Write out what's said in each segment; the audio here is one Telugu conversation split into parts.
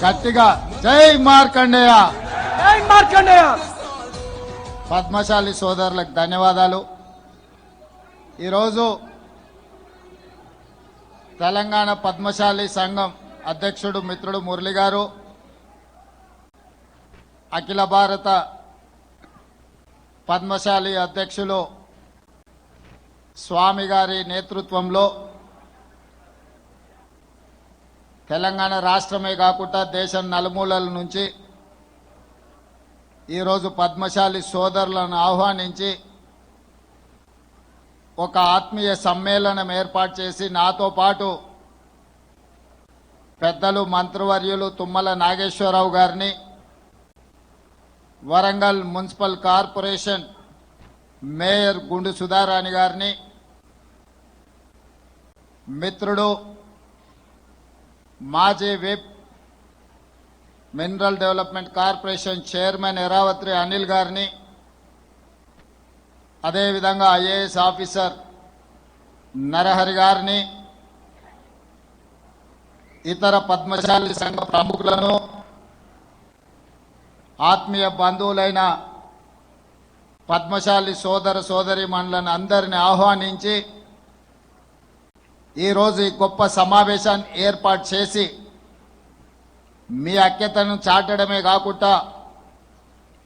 గట్టిగా జై మార్కండేయ, జై మార్కండేయ. పద్మశాలి సోదరులకు ధన్యవాదాలు. ఈరోజు తెలంగాణ పద్మశాలి సంఘం అధ్యక్షుడు మిత్రుడు మురళి గారు, అఖిల భారత పద్మశాలి అధ్యక్షులు స్వామి గారి నేతృత్వంలో తెలంగాణ రాష్ట్రమే కాకుండా దేశం నలుమూలల నుంచి ఈరోజు పద్మశాలి సోదరులను ఆహ్వానించి ఒక ఆత్మీయ సమ్మేళనం ఏర్పాటు చేసి నాతో పాటు పెద్దలు మంత్రివర్యులు తుమ్మల నాగేశ్వరరావు గారిని, వరంగల్ మున్సిపల్ కార్పొరేషన్ మేయర్ గుండు సుధారాణి గారిని, మిత్రుడు మాజీ whip mineral development corporation chairman Eravatri Anil గారిని, అదేవిధంగా ఐఏఎస్ ఆఫీసర్ నరహరి గారిని, ఇతర పద్మశాలి సంఘ ప్రముఖులను, ఆత్మీయ బంధువులైన పద్మశాలి సోదర సోదరీమణులను అందరిని ఆహ్వానించి ఈరోజు ఈ గొప్ప సమావేశాన్ని ఏర్పాటు చేసి మీ ఐక్యతను చాటడమే కాకుండా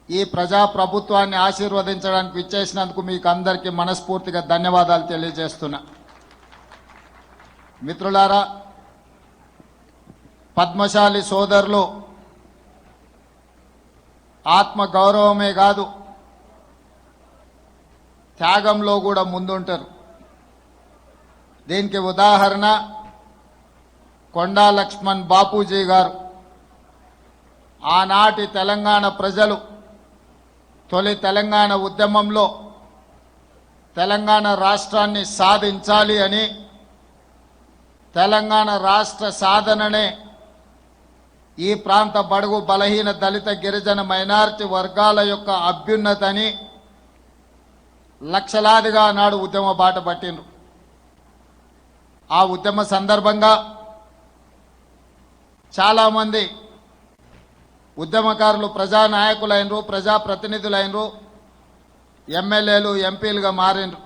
ఈ ప్రజాప్రభుత్వాన్ని ఆశీర్వదించడానికి విచ్చేసినందుకు మీకు అందరికీ మనస్ఫూర్తిగా ధన్యవాదాలు తెలియజేస్తున్నా. మిత్రులారా, పద్మశాలి సోదరులు ఆత్మ గౌరవమే కాదు త్యాగంలో కూడా ముందుంటారు. దీనికి ఉదాహరణ కొండా లక్ష్మణ్ బాపూజీ గారు. ఆనాటి తెలంగాణ ప్రజలు తొలి తెలంగాణ ఉద్యమంలో తెలంగాణ రాష్ట్రాన్ని సాధించాలి అని, తెలంగాణ రాష్ట్ర సాధననే ఈ ప్రాంత బడుగు బలహీన దళిత గిరిజన మైనారిటీ వర్గాల యొక్క అభ్యున్నతని లక్షలాదిగా నాడు ఉద్యమ బాట పట్టిండ్రు. ఆ ఉద్యమ సందర్భంగా చాలామంది ఉద్యమకారులు ప్రజానాయకులైనరు, ప్రజాప్రతినిధులైనరు, ఎమ్మెల్యేలు, ఎంపీలుగా మారినరు.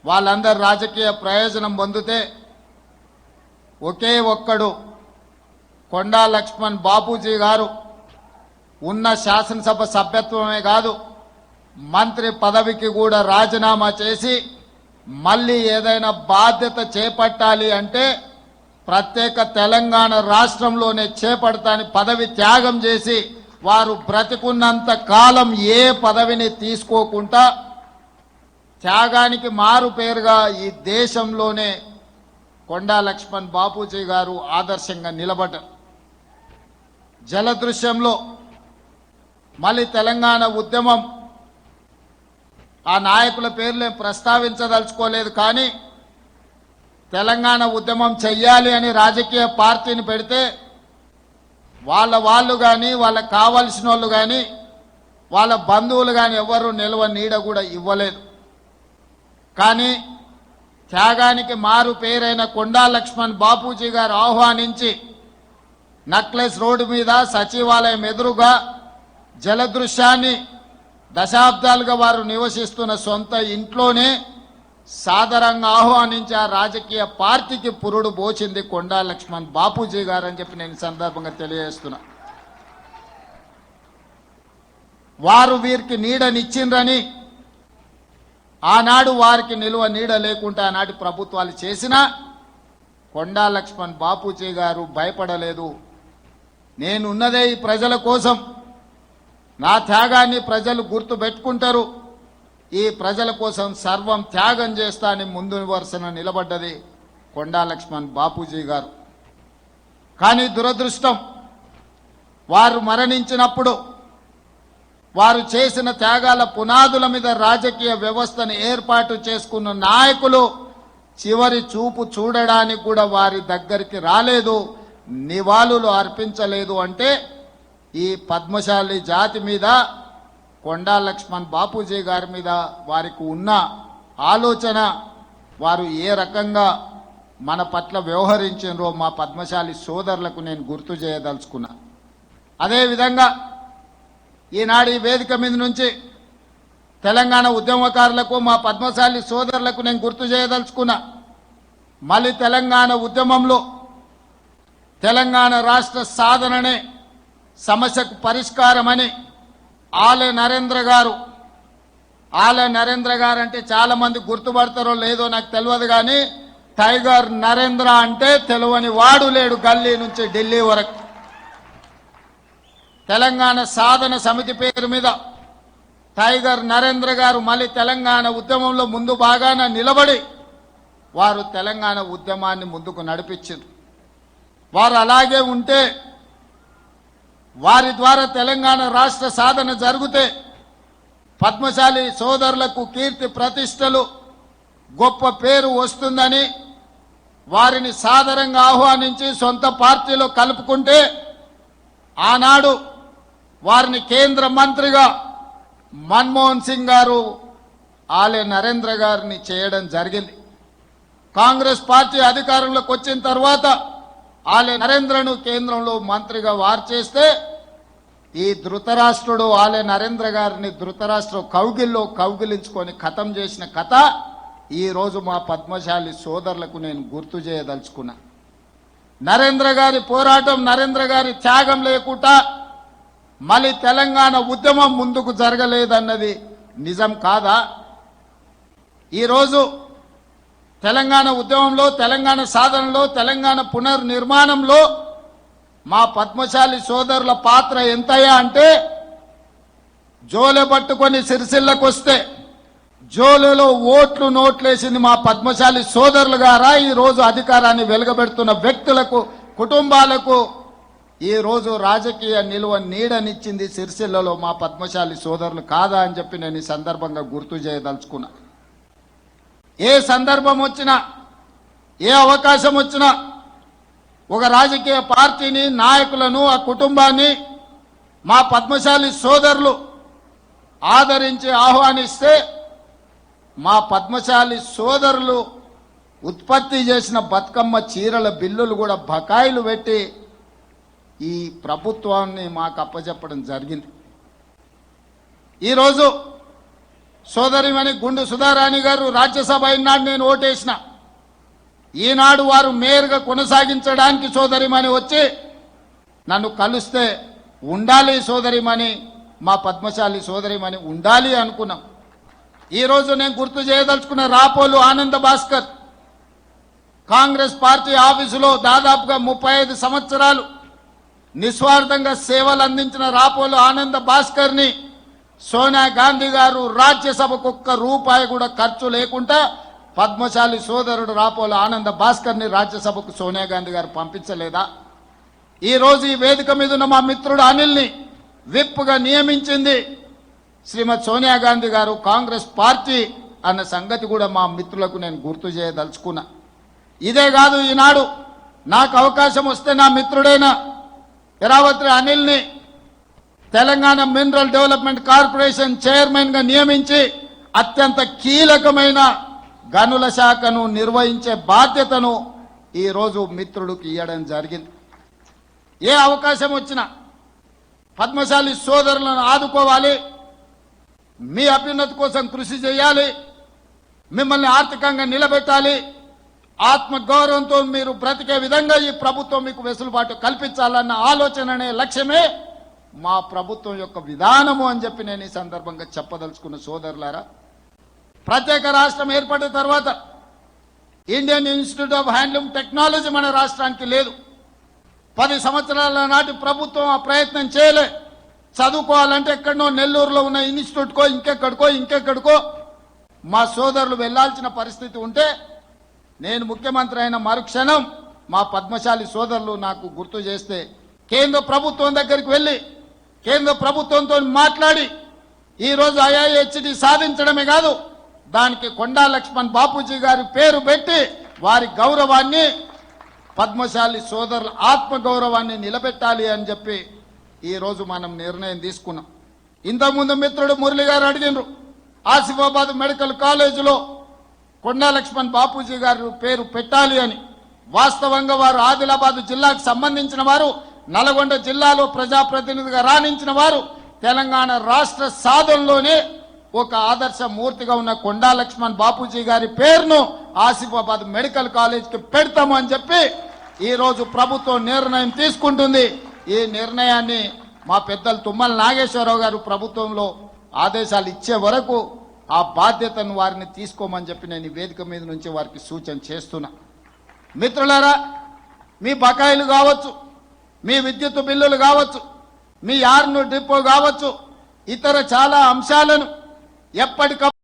వాళ్ళందరూ రాజకీయ ప్రయోజనం పొందితే ఒకే ఒక్కడు కొండా లక్ష్మణ్ బాపూజీ గారు ఉన్న శాసనసభ సభ్యత్వమే కాదు మంత్రి పదవికి కూడా రాజీనామా చేసి మళ్ళీ ఏదైనా బాధ్యత చేపట్టాలి అంటే ప్రత్యేక తెలంగాణ రాష్ట్రంలోనే చేపడతాని పదవి త్యాగం చేసి వారు బ్రతికున్నంత కాలం ఏ పదవిని తీసుకోకుండా త్యాగానికి మారు పేరుగా ఈ దేశంలోనే కొండా లక్ష్మణ్ బాపూజీ గారు ఆదర్శంగా నిలబడ్డారు. జలదృశ్యంలో మళ్ళీ తెలంగాణ ఉద్యమం, ఆ నాయకుల పేర్లు ప్రస్తావించదలుచుకోలేదు, కానీ తెలంగాణ ఉద్యమం చెయ్యాలి అని రాజకీయ పార్టీని పెడితే వాళ్ళు కానీ వాళ్ళకు కావలసిన వాళ్ళు కానీ వాళ్ళ బంధువులు కానీ ఎవరు నిల్వ నీడ కూడా ఇవ్వలేదు. కానీ త్యాగానికి మారు పేరైన కొండా లక్ష్మణ్ బాపూజీ గారు ఆహ్వానించి నక్లెస్ రోడ్డు మీద సచివాలయం ఎదురుగా జలదృశ్యాన్ని దశాబ్దాలుగా వారు నివసిస్తున్న సొంత ఇంట్లోనే సాదరంగా ఆహ్వానించి ఆ రాజకీయ పార్టీకి పురుడు పోచింది కొండా లక్ష్మణ్ బాపూజీ గారు అని చెప్పి నేను సందర్భంగా తెలియజేస్తున్నా. వారు వీరికి నీడనిచ్చిండ్రని, ఆనాడు వారికి నిలువ నీడ లేకుండా ఆనాటి ప్రభుత్వాలు చేసినా కొండా లక్ష్మణ్ బాపూజీ గారు భయపడలేదు. నేనున్నదే ఈ ప్రజల కోసం, నా త్యాగాన్ని ప్రజలు గుర్తు పెట్టుకుంటారు, ఈ ప్రజల కోసం సర్వం త్యాగం చేస్తా అని ముందు వరుసన నిలబడ్డది కొండా లక్ష్మణ్ బాపూజీ గారు. కానీ దురదృష్టం, వారు మరణించినప్పుడు వారు చేసిన త్యాగాల పునాదుల మీద రాజకీయ వ్యవస్థను ఏర్పాటు చేసుకున్న నాయకులు చివరి చూపు చూడడానికి కూడా వారి దగ్గరికి రాలేదు, నివాళులు అర్పించలేదు. అంటే ఈ పద్మశాలి జాతి మీద, కొండా లక్ష్మణ్ బాపూజీ గారి మీద వారికి ఉన్న ఆలోచన, వారు ఏ రకంగా మన పట్ల వ్యవహరించినరో మా పద్మశాలి సోదరులకు నేను గుర్తు చేయదలుచుకున్నా. అదేవిధంగా ఈనాడు ఈ వేదిక మీద నుంచి తెలంగాణ ఉద్యమకారులకు మా పద్మశాలి సోదరులకు నేను గుర్తు చేయదలుచుకున్నా. మళ్ళీ తెలంగాణ ఉద్యమంలో తెలంగాణ రాష్ట్ర సాధననే సమస్యకు పరిష్కారమని ఆలే నరేంద్ర గారు అంటే చాలా మంది గుర్తుపడతారో లేదో నాకు తెలియదు, కానీ టైగర్ నరేంద్ర అంటే తెలియని వాడు లేడు గల్లీ నుంచి ఢిల్లీ వరకు. తెలంగాణ సాధన సమితి పేరు మీద టైగర్ నరేంద్ర గారు మళ్ళీ తెలంగాణ ఉద్యమంలో ముందు బాగాన నిలబడి వారు తెలంగాణ ఉద్యమాన్ని ముందుకు నడిపించారు. వారు అలాగే ఉంటే వారి ద్వారా తెలంగాణ రాష్ట్ర సాధన జరిగితే పద్మశాలి సోదరులకు కీర్తి ప్రతిష్టలు గొప్ప పేరు వస్తుందని వారిని సాదరంగా ఆహ్వానించి సొంత పార్టీలో కలుపుకుంటే ఆనాడు వారిని కేంద్ర మంత్రిగా మన్మోహన్ సింగ్ గారు ఆలే నరేంద్ర గారిని చేయడం జరిగింది. కాంగ్రెస్ పార్టీ అధికారంలోకి వచ్చిన తర్వాత ఆలే నరేంద్రను కేంద్రంలో మంత్రిగా వారు చేస్తే ఈ ధృతరాష్ట్రుడు ఆలే నరేంద్ర గారిని ధృతరాష్ట్ర కౌగిల్లో కౌగిలించుకొని ఖతం చేసిన కథ ఈ రోజు మా పద్మశాలి సోదరులకు నేను గుర్తు చేయదలుచుకున్నా. నరేంద్ర గారి పోరాటం, నరేంద్ర గారి త్యాగం లేకుండా మళ్ళీ తెలంగాణ ఉద్యమం ముందుకు జరగలేదన్నది నిజం కాదా? ఈరోజు తెలంగాణ ఉద్యమంలో, తెలంగాణ సాధనలో, తెలంగాణ పునర్నిర్మాణంలో మా పద్మశాలి సోదరుల పాత్ర ఎంతయ్యా అంటే, జోలె పట్టుకొని సిరిసిల్లకు వస్తే జోలులో ఓట్లు నోట్లేసింది మా పద్మశాలి సోదరులు గారా? ఈరోజు అధికారాన్ని వెలుగబెడుతున్న వ్యక్తులకు, కుటుంబాలకు ఈరోజు రాజకీయ నిలువ నీడనిచ్చింది సిరిసిల్లలో మా పద్మశాలి సోదరులు కాదా అని చెప్పి నేను ఈ సందర్భంగా గుర్తు చేయదలుచుకున్నా. ఏ సందర్భం వచ్చినా, ఏ అవకాశం వచ్చినా ఒక రాజకీయ పార్టీని, నాయకులను, ఆ కుటుంబాన్ని మా పద్మశాలి సోదరులు ఆదరించి ఆహ్వానిస్తే మా పద్మశాలి సోదరులు ఉత్పత్తి చేసిన బతుకమ్మ చీరల బిల్లులు కూడా బకాయిలు పెట్టి ఈ ప్రభుత్వాన్ని మాకు అప్పచెప్పడం జరిగింది. ఈరోజు సోదరిమణి గుండు సుధారాణి గారు రాజ్యసభ అయినాడు నేను ఓటేసిన, ఈనాడు వారు మేయర్గా కొనసాగించడానికి సోదరిమణి వచ్చి నన్ను కలిస్తే ఉండాలి సోదరిమణి, మా పద్మశాలి సోదరిమణి ఉండాలి అనుకున్నాం. ఈరోజు నేను గుర్తు చేయదలుచుకున్న రాపోలు ఆనంద భాస్కర్ కాంగ్రెస్ పార్టీ ఆఫీసులో దాదాపుగా 35 సంవత్సరాలు నిస్వార్థంగా సేవలు అందించిన రాపోలు ఆనంద భాస్కర్ని సోనియా గాంధీ గారు రాజ్యసభకు ఒక్క రూపాయి కూడా ఖర్చు లేకుండా పద్మశాలి సోదరుడు రాపోలు ఆనంద భాస్కర్ని రాజ్యసభకు సోనియా గాంధీ గారు పంపించలేదా? ఈరోజు ఈ వేదిక మీద ఉన్న మా మిత్రుడు అనిల్ని విప్గా నియమించింది శ్రీమతి సోనియా గాంధీ గారు, కాంగ్రెస్ పార్టీ అన్న సంగతి కూడా మా మిత్రులకు నేను గుర్తు చేయదలుచుకున్నా. ఇదే కాదు, ఈనాడు నాకు అవకాశం వస్తే నా మిత్రుడైన ఎరావత్రి అనిల్ని Telangana mineral development corporation chairman గా నియమించి అత్యంత కీలకమైన గనుల శాఖను నిర్వహించే బాధ్యతను ఈరోజు మిత్రుడికి ఇవ్వడం జరిగింది. ఏ అవకాశం వచ్చినా పద్మశాలి సోదరులను ఆదుకోవాలి, మీ అభ్యున్నతి కోసం కృషి చేయాలి, మిమ్మల్ని ఆర్థికంగా నిలబెట్టాలి, ఆత్మగౌరవంతో మీరు బ్రతికే విధంగా ఈ ప్రభుత్వం మీకు వెసులుబాటు కల్పించాలన్న ఆలోచననే లక్ష్యమే మా ప్రభుత్వం యొక్క విధానము అని చెప్పి నేను ఈ సందర్భంగా చెప్పదలుచుకున్న సోదరులారా. ప్రత్యేక రాష్ట్రం ఏర్పడిన తర్వాత Indian institute of handloom technology మన రాష్ట్రానికి లేదు. 10 సంవత్సరాల నాటి ప్రభుత్వం ఆ ప్రయత్నం చేయలే. చదువుకోవాలంటే ఎక్కడనో నెల్లూరులో ఉన్న ఇన్స్టిట్యూట్కో ఇంకెక్కడికో మా సోదరులు వెళ్లాల్సిన పరిస్థితి ఉంటే నేను ముఖ్యమంత్రి అయిన మరుక్షణం మా పద్మశాలి సోదరులు నాకు గుర్తు చేస్తే కేంద్ర ప్రభుత్వం దగ్గరికి వెళ్ళి కేంద్ర ప్రభుత్వంతో మాట్లాడి ఈరోజు ఐఐహెచ్డి సాధించడమే కాదు, దానికి కొండా లక్ష్మణ్ బాపూజీ గారి పేరు పెట్టి వారి గౌరవాన్ని, పద్మశాలి సోదరుల ఆత్మగౌరవాన్ని నిలబెట్టాలి అని చెప్పి ఈరోజు మనం నిర్ణయం తీసుకున్నాం. ఇంతకుముందు మిత్రుడు మురళి గారు అడిగినారు, ఆసిఫాబాద్ మెడికల్ కాలేజీలో కొండా లక్ష్మణ్ బాపూజీ గారి పేరు పెట్టాలి అని. వాస్తవంగా వారు ఆదిలాబాద్ జిల్లాకు సంబంధించిన వారు, నల్గొండ జిల్లాలో ప్రజాప్రతినిధిగా రాణించిన వారు, తెలంగాణ రాష్ట్ర సాధనలోనే ఒక ఆదర్శ మూర్తిగా ఉన్న కొండా లక్ష్మణ్ బాపూజీ గారి పేరును ఆసిఫాబాద్ మెడికల్ కాలేజ్కి పెడతాము అని చెప్పి ఈ రోజు ప్రభుత్వం నిర్ణయం తీసుకుంటుంది. ఈ నిర్ణయాన్ని మా పెద్దలు తుమ్మల నాగేశ్వరరావు గారు ప్రభుత్వంలో ఆదేశాలు ఇచ్చే వరకు ఆ బాధ్యతను వారిని తీసుకోమని చెప్పి నేను ఈ వేదిక మీద నుంచి వారికి సూచన చేస్తున్నా. మిత్రులారా, మీ బకాయిలు కావచ్చు, మీ విద్యుత్ బిల్లులు కావచ్చు, మీ యార్ను డిపో కావచ్చు, ఇతర చాలా అంశాలను ఎప్పటికప్పుడు